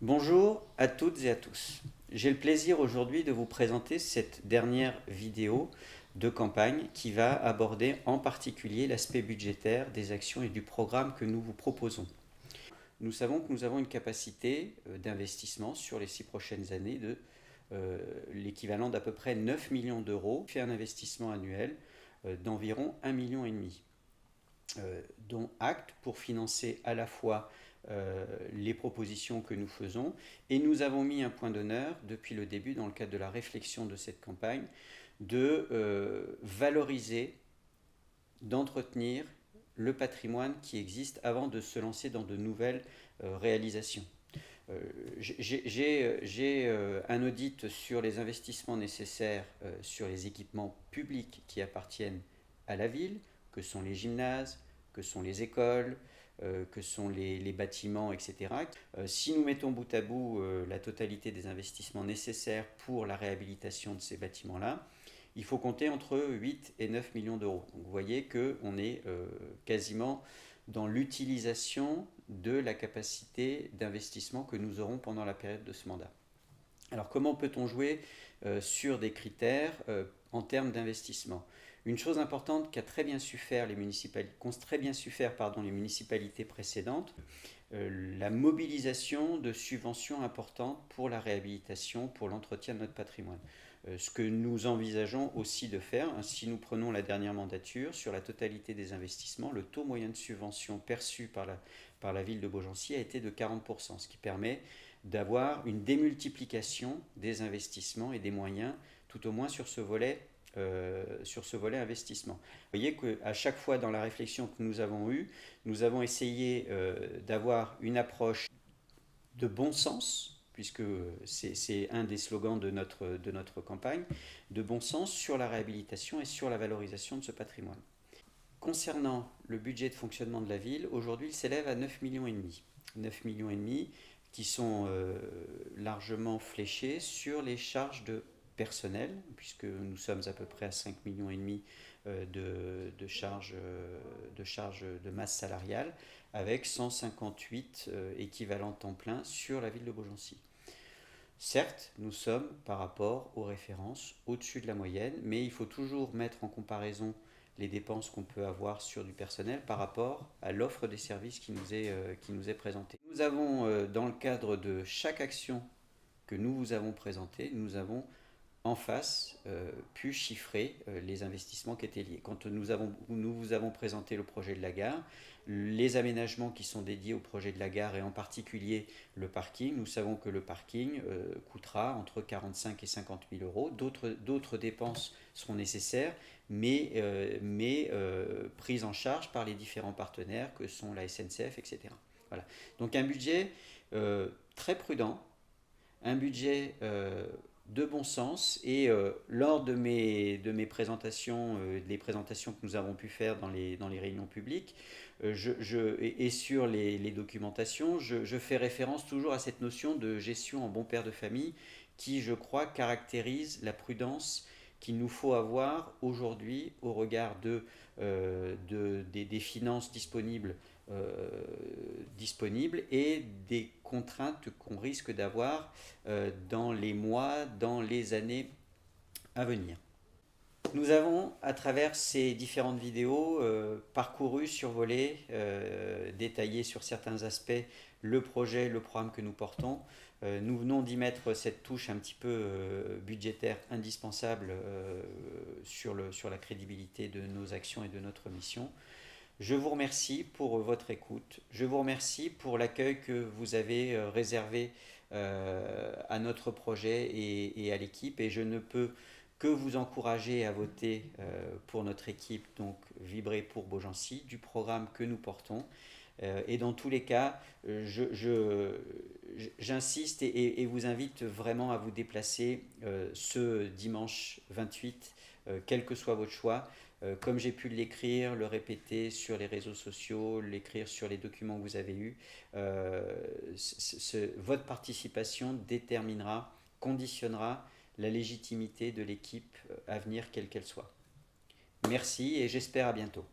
Bonjour à toutes et à tous. J'ai le plaisir aujourd'hui de vous présenter cette dernière vidéo de campagne qui va aborder en particulier l'aspect budgétaire des actions et du programme que nous vous proposons. Nous savons que nous avons une capacité d'investissement sur les 6 prochaines années de l'équivalent d'à peu près 9 millions d'euros, fait un investissement annuel d'environ 1,5 million, dont acte pour financer à la fois les propositions que nous faisons. Et nous avons mis un point d'honneur depuis le début, dans le cadre de la réflexion de cette campagne, de valoriser, d'entretenir le patrimoine qui existe avant de se lancer dans de nouvelles réalisations. J'ai un audit sur les investissements nécessaires sur les équipements publics qui appartiennent à la ville, que sont les gymnases, que sont les écoles, que sont les bâtiments, etc. Si nous mettons bout à bout la totalité des investissements nécessaires pour la réhabilitation de ces bâtiments-là, il faut compter entre 8 et 9 millions d'euros. Donc vous voyez qu'on est quasiment dans l'utilisation de la capacité d'investissement que nous aurons pendant la période de ce mandat. Alors comment peut-on jouer sur des critères en termes d'investissement? Une chose importante qu'ont très bien su faire les municipalités précédentes, la mobilisation de subventions importantes pour la réhabilitation, pour l'entretien de notre patrimoine. Ce que nous envisageons aussi de faire, si nous prenons la dernière mandature, sur la totalité des investissements, le taux moyen de subvention perçu par la ville de Beaugency a été de 40%, ce qui permet d'avoir une démultiplication des investissements et des moyens, tout au moins sur ce volet investissement. Vous voyez qu'à chaque fois dans la réflexion que nous avons eue, nous avons essayé d'avoir une approche de bon sens, puisque c'est un des slogans de notre campagne, de bon sens sur la réhabilitation et sur la valorisation de ce patrimoine. Concernant le budget de fonctionnement de la ville, aujourd'hui il s'élève à 9,5 millions. 9,5 millions qui sont largement fléchés sur les charges de personnel, puisque nous sommes à peu près à 5,5 millions de charges de masse salariale, avec 158 équivalents temps plein sur la ville de Beaugency. Certes, nous sommes par rapport aux références au-dessus de la moyenne, mais il faut toujours mettre en comparaison les dépenses qu'on peut avoir sur du personnel par rapport à l'offre des services qui nous est présentée. Nous avons, dans le cadre de chaque action que nous vous avons présentée, nous avons en face pu chiffrer les investissements qui étaient liés. Quand nous vous avons présenté le projet de la gare, les aménagements qui sont dédiés au projet de la gare et en particulier le parking, nous savons que le parking coûtera entre 45 et 50 000 euros. D'autres dépenses seront nécessaires, mais prises en charge par les différents partenaires que sont la SNCF, etc. Voilà. Donc un budget très prudent, un budget de bon sens, et lors de mes présentations, les présentations que nous avons pu faire dans les réunions publiques et sur les documentations, je fais référence toujours à cette notion de gestion en bon père de famille qui, je crois, caractérise la prudence qu'il nous faut avoir aujourd'hui au regard des finances disponibles et des contraintes qu'on risque d'avoir dans les mois, dans les années à venir. Nous avons, à travers ces différentes vidéos, parcouru, survolé, détaillé sur certains aspects le projet, le programme que nous portons. Nous venons d'y mettre cette touche un petit peu budgétaire indispensable sur la crédibilité de nos actions et de notre mission. Je vous remercie pour votre écoute. Je vous remercie pour l'accueil que vous avez réservé à notre projet et à l'équipe. Et je ne peux que vous encourager à voter pour notre équipe, donc Vibrer pour Beaugency, du programme que nous portons. Et dans tous les cas, j'insiste et vous invite vraiment à vous déplacer ce dimanche 28, quel que soit votre choix. Comme j'ai pu l'écrire, le répéter sur les réseaux sociaux, l'écrire sur les documents que vous avez eus, votre participation déterminera, conditionnera la légitimité de l'équipe à venir, quelle qu'elle soit. Merci et j'espère à bientôt.